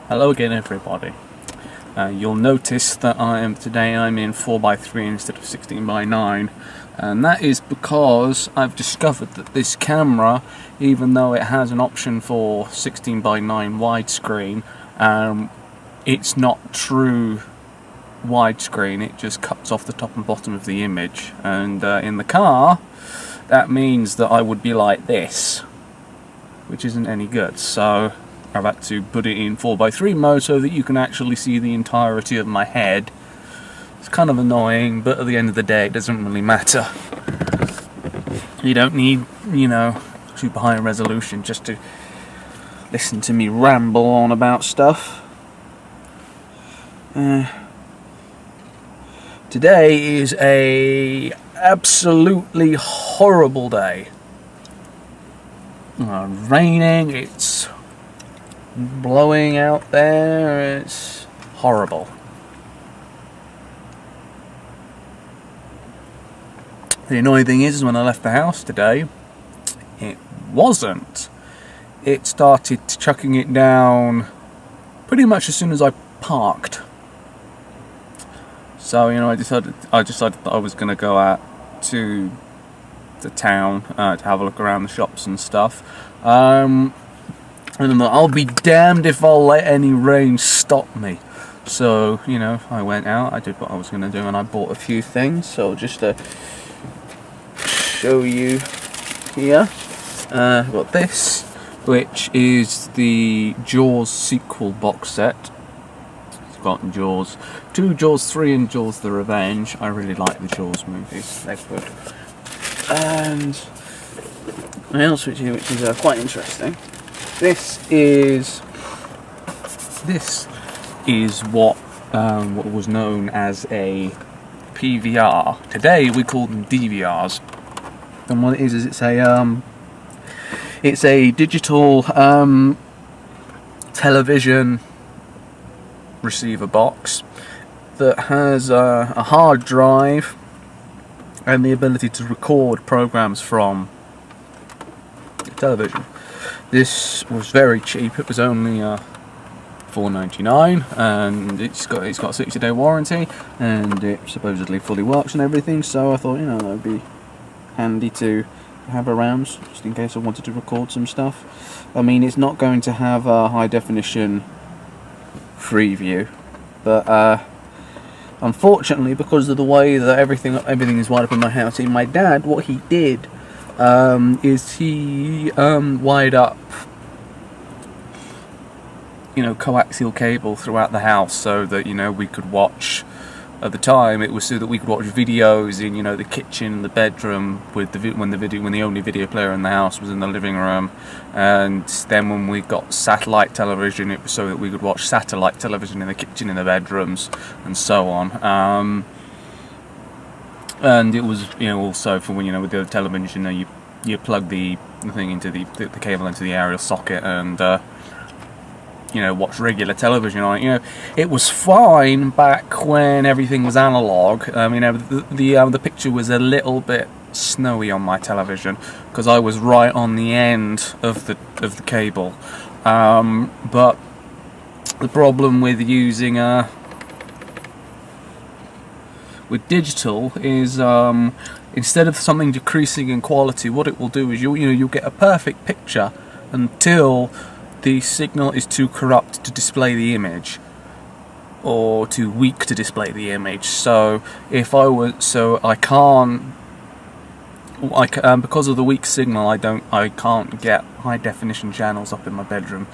Hello again, everybody. You'll notice that today I'm in 4:3 instead of 16:9, and that is because I've discovered that this camera, even though it has an option for 16:9 widescreen, it's not true widescreen. It just cuts off the top and bottom of the image, and in the car, that means that I would be like this, which isn't any good. So I've had to put it in 4:3 mode so that you can actually see the entirety of my head. It's kind of annoying, but at the end of the day it doesn't really matter. You don't need, super high resolution just to listen to me ramble on about stuff. Today is a absolutely horrible day. Raining, it's blowing out there, it's horrible. The annoying thing is when I left the house today, it wasn't. It started chucking it down pretty much as soon as I parked. So, I decided that I was going to go out to the town to have a look around the shops and stuff. And I'll be damned if I'll let any rain stop me. So, I went out, I did what I was going to do, and I bought a few things. So, just to show you here, I've got this, which is the Jaws sequel box set. It's got Jaws 2, Jaws 3, and Jaws the Revenge. I really like the Jaws movies, they're good. And something else which is quite interesting. This is what was known as a PVR. Today we call them DVRs. And what it is it's a digital television receiver box that has a hard drive and the ability to record programs from the television. This was very cheap. It was only $4.99, and it's got a 60-day warranty, and it supposedly fully works and everything. So I thought, that would be handy to have around, just in case I wanted to record some stuff. I mean, it's not going to have a high definition Freeview, but unfortunately, because of the way that everything is wired up in my house, my dad, what he did is he wired up coaxial cable throughout the house so that we could watch. At the time, it was so that we could watch videos in the kitchen, the bedroom, when the only video player in the house was in the living room, and then when we got satellite television, it was so that we could watch satellite television in the kitchen, in the bedrooms, and so on. And it was also for when with the other television, you plug the thing into the cable into the aerial socket and watch regular television on it. It was fine back when everything was analog. The picture was a little bit snowy on my television because I was right on the end of the cable. But the problem with using with digital is instead of something decreasing in quality, what it will do is you'll get a perfect picture until the signal is too corrupt to display the image, or too weak to display the image. So I can't, because of the weak signal, I can't get high definition channels up in my bedroom,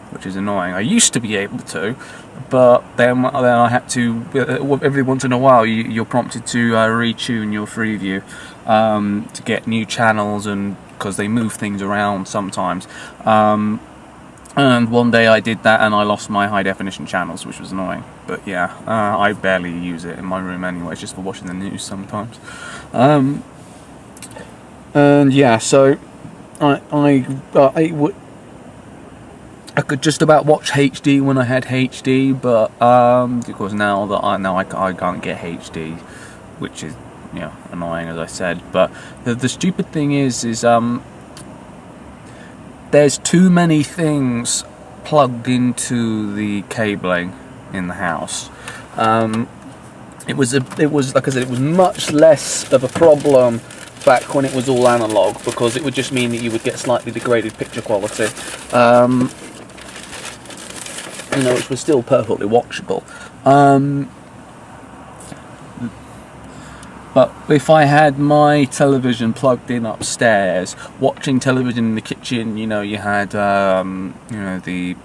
which is annoying. I used to be able to, but then I had to. Every once in a while, you're prompted to retune your Freeview to get new channels, and because they move things around sometimes. And one day I did that and I lost my high definition channels, which was annoying. But yeah, I barely use it in my room anyway, just for watching the news sometimes. And yeah, so I could just about watch HD when I had HD, but because now I can't get HD, which is annoying, as I said. But the stupid thing is there's too many things plugged into the cabling in the house. It was like I said, it was much less of a problem back when it was all analog, because it would just mean that you would get slightly degraded picture quality, which was still perfectly watchable. But if I had my television plugged in upstairs, watching television in the kitchen, you had the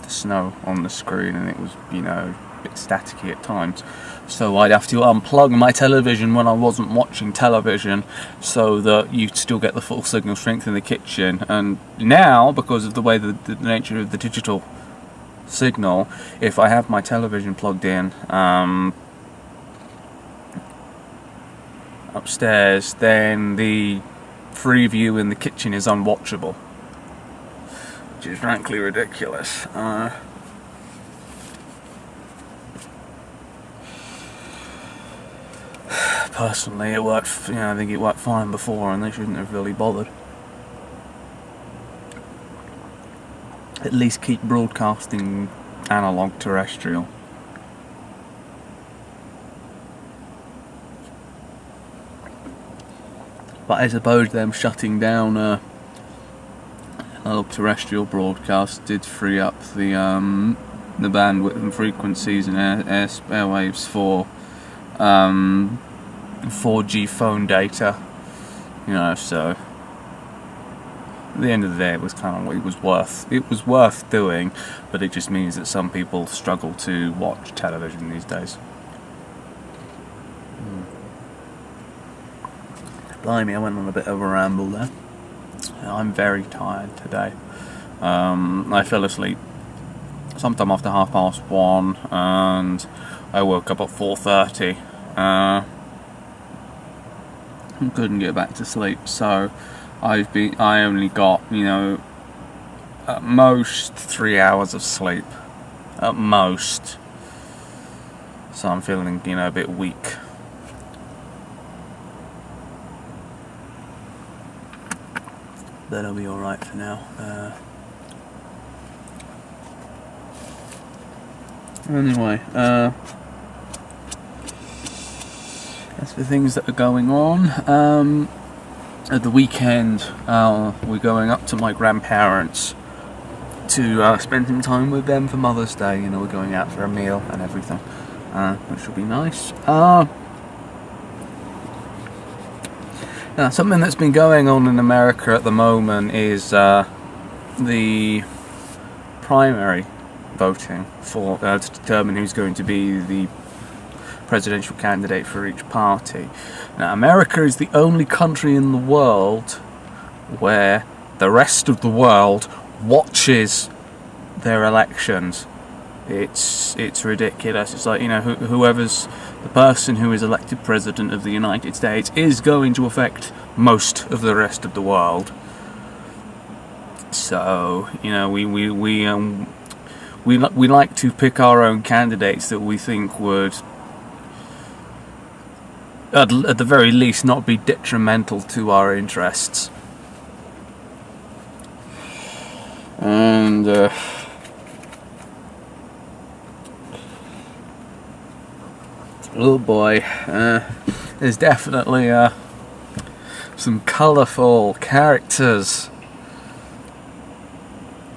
snow on the screen, and it was a bit staticky at times. So I'd have to unplug my television when I wasn't watching television, so that you'd still get the full signal strength in the kitchen. And now, because of the way the nature of the digital signal, if I have my television plugged in upstairs, then the free view in the kitchen is unwatchable, which is frankly ridiculous. Personally, it worked. I think it worked fine before, and they shouldn't have really bothered. At least keep broadcasting analog terrestrial. But I suppose them shutting down analog terrestrial broadcast did free up the bandwidth and frequencies and airwaves for 4G phone data. So at the end of the day, it was kind of what it was worth doing, but it just means that some people struggle to watch television these days. Blimey, I went on a bit of a ramble there. I'm very tired today. I fell asleep sometime after 1:30, and I woke up at 4:30. Couldn't get back to sleep, so I only got at most 3 hours of sleep, at most. So I'm feeling a bit weak. But I'll be alright for now. Anyway, that's the things that are going on. At the weekend, we're going up to my grandparents to spend some time with them for Mother's Day. We're going out for a meal and everything, which will be nice. Now, something that's been going on in America at the moment is the primary voting for to determine who's going to be the presidential candidate for each party. Now, America is the only country in the world where the rest of the world watches their elections. It's ridiculous. It's like, whoever's the person who is elected president of the United States is going to affect most of the rest of the world. So, we like to pick our own candidates that we think would, at the very least, not be detrimental to our interests. And oh boy, there's definitely some colourful characters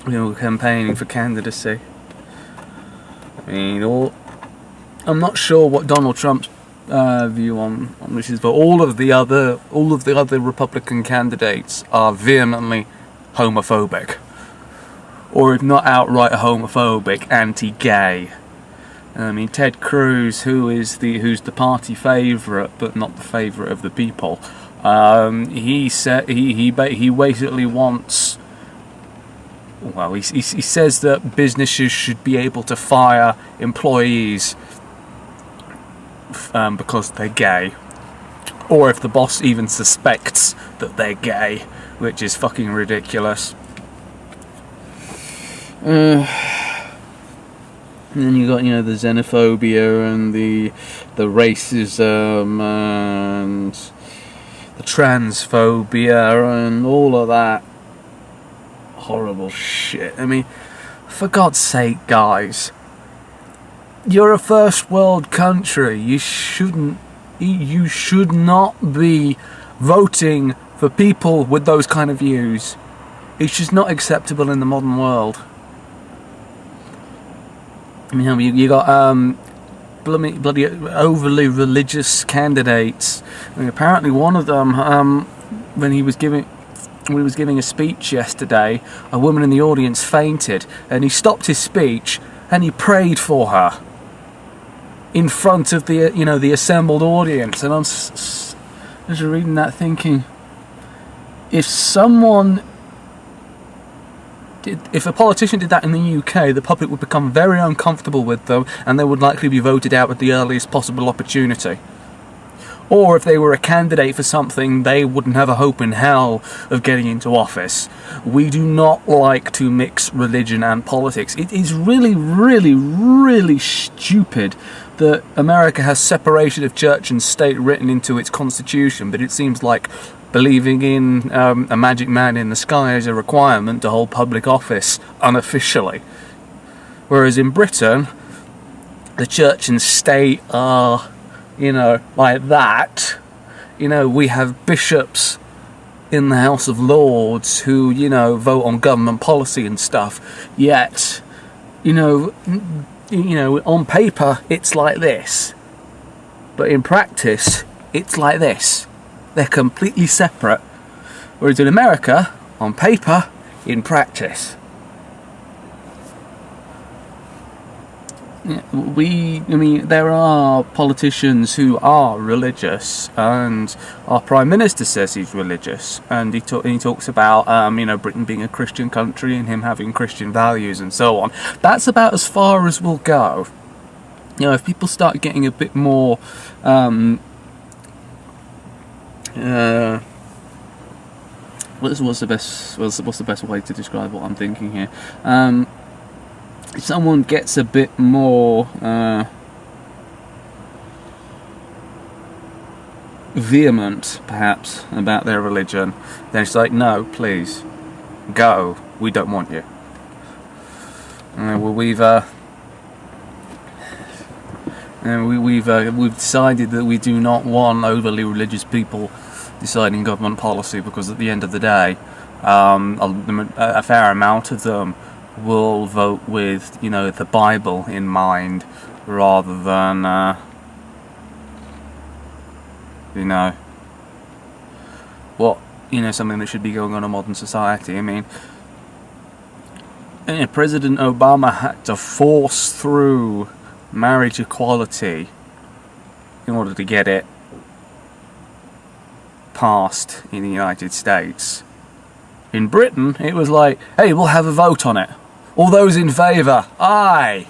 campaigning for candidacy. I'm not sure what Donald Trump's view on this is, but all of the other Republican candidates are vehemently homophobic, or if not outright homophobic, anti-gay. Ted Cruz, who's the party favourite, but not the favourite of the people. He basically wants. Well, he says that businesses should be able to fire employees because they're gay, or if the boss even suspects that they're gay, which is fucking ridiculous. And then you got the xenophobia and the racism and the transphobia and all of that horrible shit. For God's sake, guys, you're a first world country. You should not be voting for people with those kind of views. It's just not acceptable in the modern world. You got bloody overly religious candidates. Apparently, one of them, when he was giving a speech yesterday, a woman in the audience fainted, and he stopped his speech and he prayed for her in front of the assembled audience. And I'm just reading that, thinking, if a politician did that in the UK, the public would become very uncomfortable with them, and they would likely be voted out at the earliest possible opportunity. Or if they were a candidate for something, they wouldn't have a hope in hell of getting into office. We do not like to mix religion and politics. It is really, really, really stupid that America has separation of church and state written into its constitution, but it seems like believing in a magic man in the sky is a requirement to hold public office unofficially. Whereas in Britain, the church and state are, like that. We have bishops in the House of Lords who, vote on government policy and stuff. Yet, on paper, it's like this. But in practice, it's like this. They're completely separate. Whereas in America, on paper, in practice. There are politicians who are religious, and our Prime Minister says he's religious, and he talks about, Britain being a Christian country and him having Christian values and so on. That's about as far as we'll go. If people start getting a bit more, what's the best way to describe what I'm thinking here? If someone gets a bit more vehement, perhaps, about their religion, then it's like, no, please, go. We don't want you. We've decided that we do not want overly religious people deciding government policy, because at the end of the day, a fair amount of them will vote with, the Bible in mind, rather than, something that should be going on in modern society. President Obama had to force through marriage equality in order to get it passed in the United States. In Britain, it was like, hey, we'll have a vote on it. All those in favour, aye.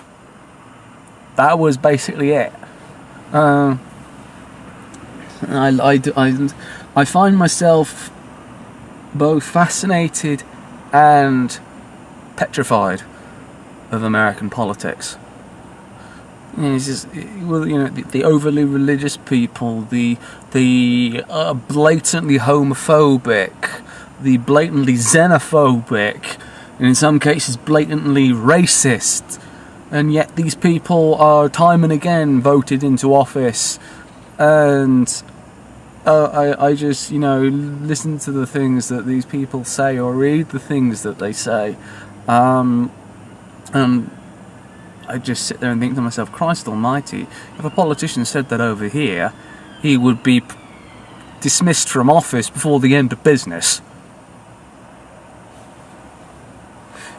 That was basically it. I find myself both fascinated and petrified of American politics. It's just, the overly religious people, the blatantly homophobic, the blatantly xenophobic, and in some cases blatantly racist, and yet these people are time and again voted into office. And I just listen to the things that these people say, or read the things that they say, and I just sit there and think to myself, Christ almighty, if a politician said that over here, he would be dismissed from office before the end of business.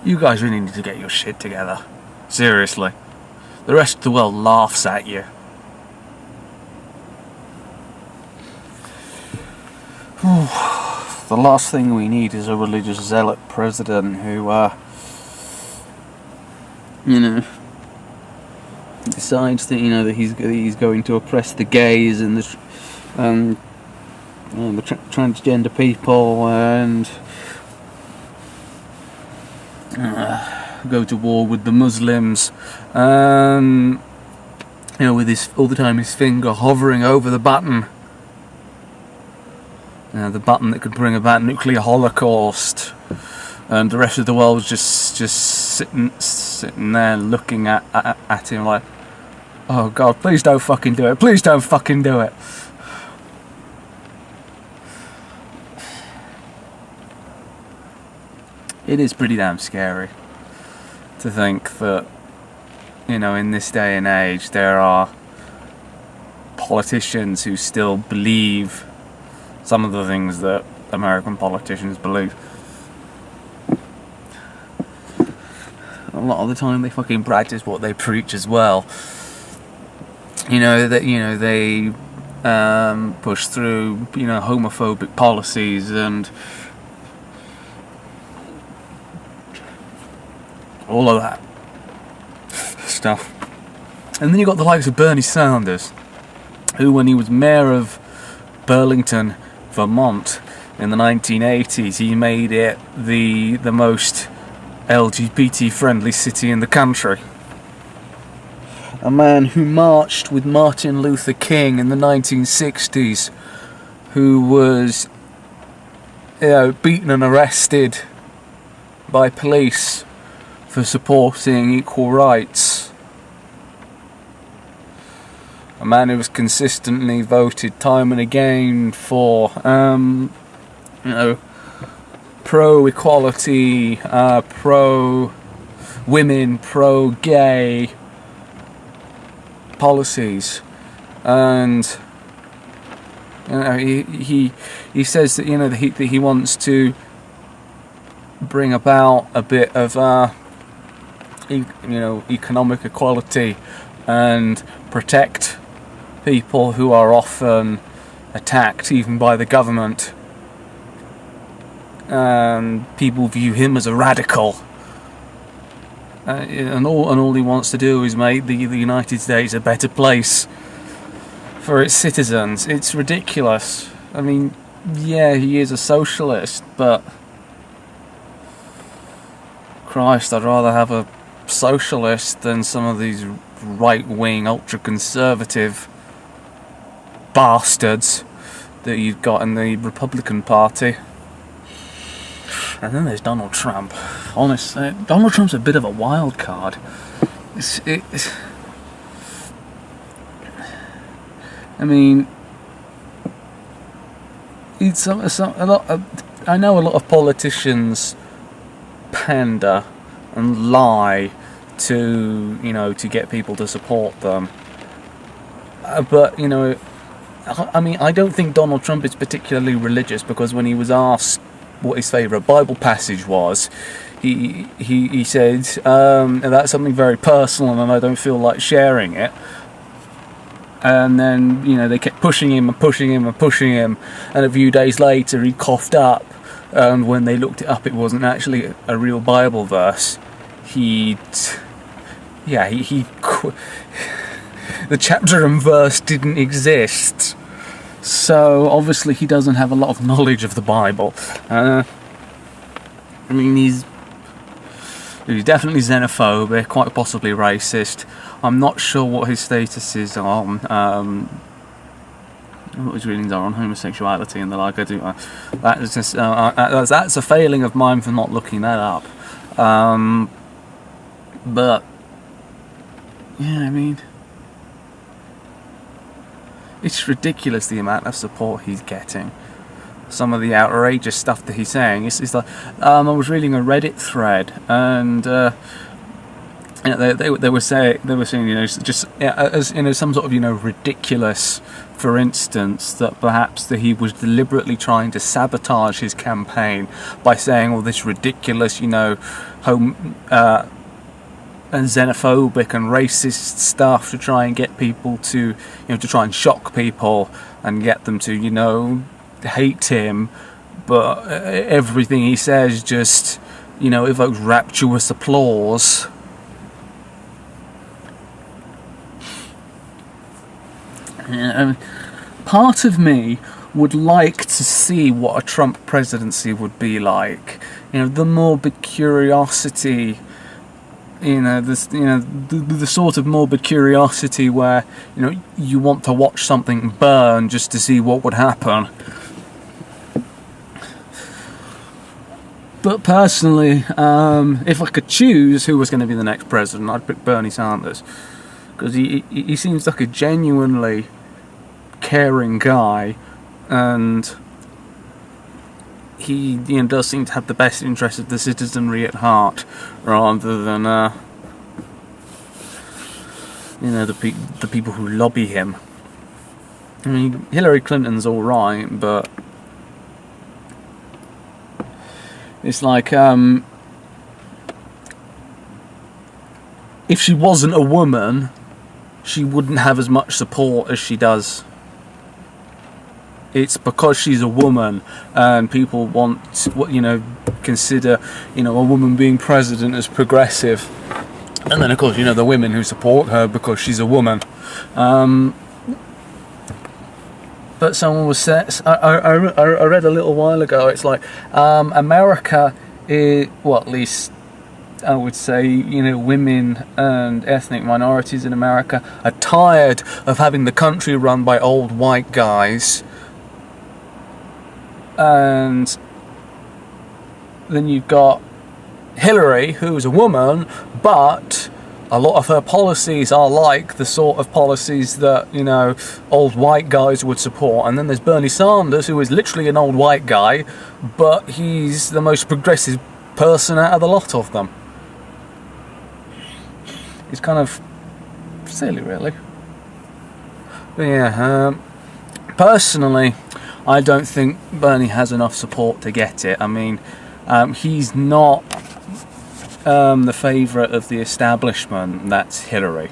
You guys really need to get your shit together. Seriously. The rest of the world laughs at you. The last thing we need is a religious zealot president who, decides that that he's going to oppress the gays and the transgender people, and go to war with the Muslims, with all the time his finger hovering over the button, the button that could bring about nuclear holocaust, and the rest of the world just sitting there looking at him like, oh God, please don't fucking do it. Please don't fucking do it. It is pretty damn scary to think that, you know, in this day and age, there are politicians who still believe some of the things that American politicians believe. A lot of the time, they fucking practice what they preach as well. You know that they push through homophobic policies and all of that stuff. And then you got the likes of Bernie Sanders, who, when he was mayor of Burlington, Vermont, in the 1980s, he made it the most LGBT-friendly city in the country. A man who marched with Martin Luther King in the 1960s, who was, beaten and arrested by police for supporting equal rights. A man who was consistently voted time and again for, pro-equality, pro-women, pro-gay policies. And he says that that he wants to bring about a bit of economic equality and protect people who are often attacked even by the government. And people view him as a radical. And all he wants to do is make the United States a better place for its citizens. It's ridiculous. I mean, yeah, he is a socialist, but Christ, I'd rather have a socialist than some of these right-wing, ultra-conservative bastards that you've got in the Republican Party. And then there's Donald Trump. Honestly, Donald Trump's a bit of a wild card. I mean, it's a lot. I know a lot of politicians pander and lie to get people to support them. But I mean, I don't think Donald Trump is particularly religious, because when he was asked what his favourite Bible passage was, he said, that's something very personal and I don't feel like sharing it. And then, they kept pushing him, and a few days later he coughed up, and when they looked it up, it wasn't actually a real Bible verse. The chapter and verse didn't exist. So obviously he doesn't have a lot of knowledge of the Bible. I mean, he's definitely xenophobic, quite possibly racist. I'm not sure what his status is on what his readings are on homosexuality and the like. I do. That's just that's a failing of mine for not looking that up. But yeah, I mean, it's ridiculous the amount of support he's getting. Some of the outrageous stuff that he's saying. It's like, I was reading a Reddit thread, and they were saying just as some sort of ridiculous, for instance, that perhaps that he was deliberately trying to sabotage his campaign by saying all this ridiculous and xenophobic and racist stuff to try and get people to try and shock people and get them to hate him. But everything he says just evokes rapturous applause. Part of me would like to see what a Trump presidency would be like. The morbid curiosity, the sort of morbid curiosity where you want to watch something burn just to see what would happen. But personally, if I could choose who was going to be the next president, I'd pick Bernie Sanders, because he seems like a genuinely caring guy, and he does seem to have the best interest of the citizenry at heart, rather than the people who lobby him. I mean, Hillary Clinton's all right, but it's like, if she wasn't a woman, she wouldn't have as much support as she does. It's because she's a woman, and people consider, a woman being president as progressive. And then, of course, the women who support her because she's a woman. But someone was saying, I read a little while ago, it's like, America is, well, at least I would say, women and ethnic minorities in America are tired of having the country run by old white guys. And then you've got Hillary, who's a woman, but a lot of her policies are like the sort of policies that, old white guys would support. And then there's Bernie Sanders, who is literally an old white guy, but he's the most progressive person out of the lot of them. It's kind of silly, really. But yeah, personally, I don't think Bernie has enough support to get it. I mean, he's not the favourite of the establishment. That's Hillary.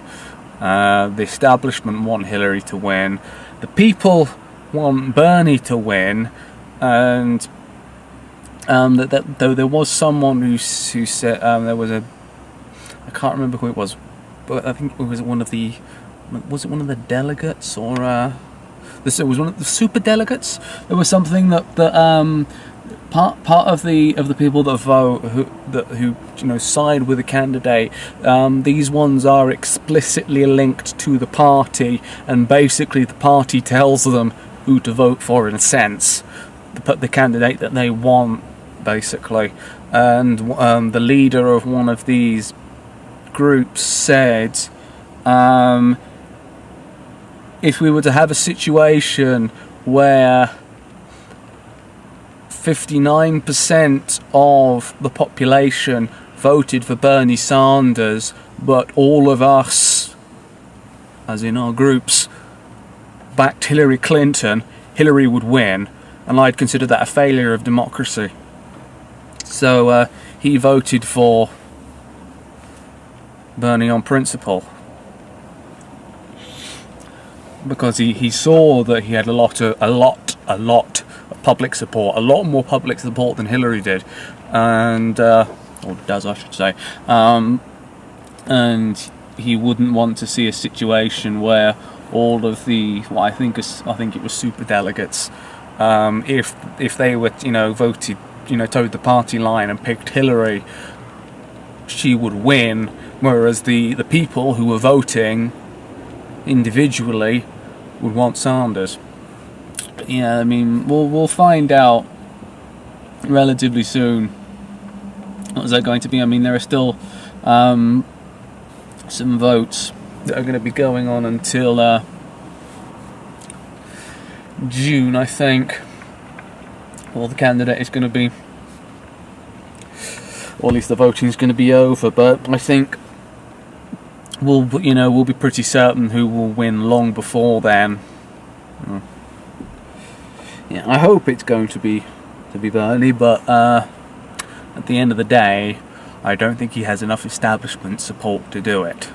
The establishment want Hillary to win. The people want Bernie to win. And though there was someone who said there was a, I can't remember who it was, but I think it was one of the delegates, or it was one of the super delegates. There was something that part of the people that vote who side with a candidate. These ones are explicitly linked to the party, and basically the party tells them who to vote for, in a sense, the candidate that they want, basically. And the leader of one of these groups said, if we were to have a situation where 59% of the population voted for Bernie Sanders, but all of us, as in our groups, backed Hillary Clinton, Hillary would win, and I'd consider that a failure of democracy. So he voted for Bernie on principle, because he saw that he had a lot of public support, a lot more public support than Hillary did, and or does, I should say, and he wouldn't want to see a situation where all of the, well, I think it was super delegates, if they were voted, towed the party line and picked Hillary, she would win, whereas the people who were voting individually would want Sanders. But yeah, I mean, we'll find out relatively soon what is that going to be. I mean, there are still some votes that are going to be going on until June, I think. Well, the candidate is going to be, or at least the voting is going to be over. But I think we'll be pretty certain who will win long before then. Yeah, I hope it's going to be Bernie, but at the end of the day, I don't think he has enough establishment support to do it.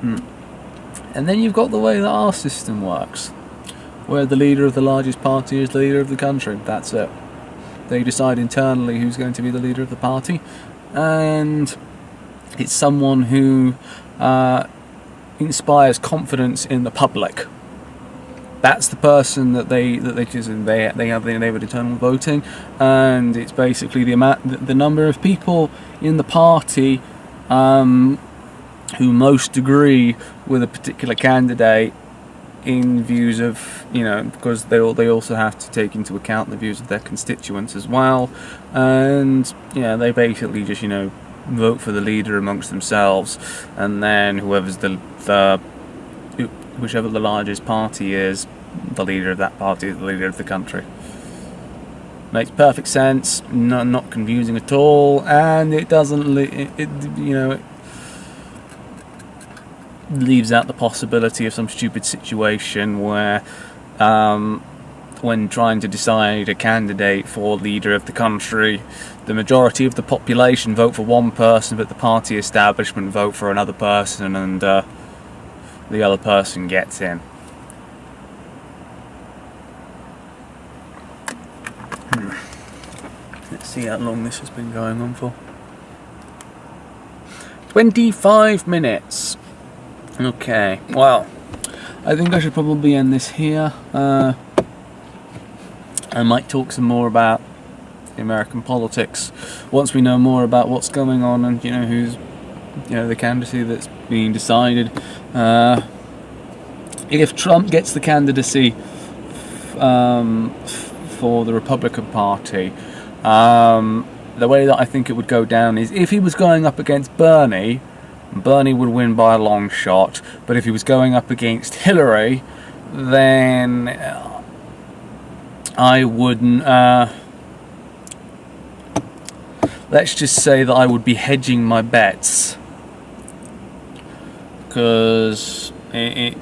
And then you've got the way that our system works, where the leader of the largest party is the leader of the country. That's it. They decide internally who's going to be the leader of the party, and it's someone who inspires confidence in the public. That's the person that they choose, and they have internal voting, and it's basically the number of people in the party who most agree with a particular candidate in views of, because they also have to take into account the views of their constituents as well, and they basically just vote for the leader amongst themselves, and then whichever the largest party is, the leader of that party is the leader of the country. Makes perfect sense, not confusing at all, and it doesn't it leaves out the possibility of some stupid situation where when trying to decide a candidate for leader of the country, the majority of the population vote for one person, but the party establishment vote for another person, and the other person gets in. Let's see how long this has been going on for. 25 minutes. Okay, well, I think I should probably end this here. I might talk some more about American politics once we know more about what's going on and who's the candidacy that's being decided. If Trump gets the candidacy for the Republican Party, the way that I think it would go down is if he was going up against Bernie would win by a long shot, but if he was going up against Hillary, then I wouldn't. Let's just say that I would be hedging my bets, because I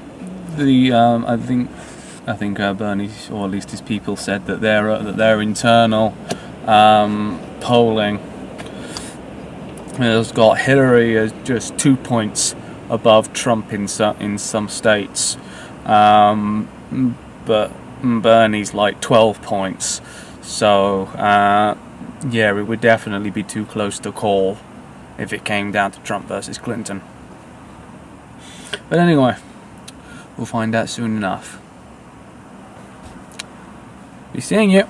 think Bernie, or at least his people, said that their internal polling has got Hillary as just 2 points above Trump in some states, but Bernie's like 12 points. So it would definitely be too close to call if it came down to Trump versus Clinton. But anyway, we'll find out soon enough. Be seeing you.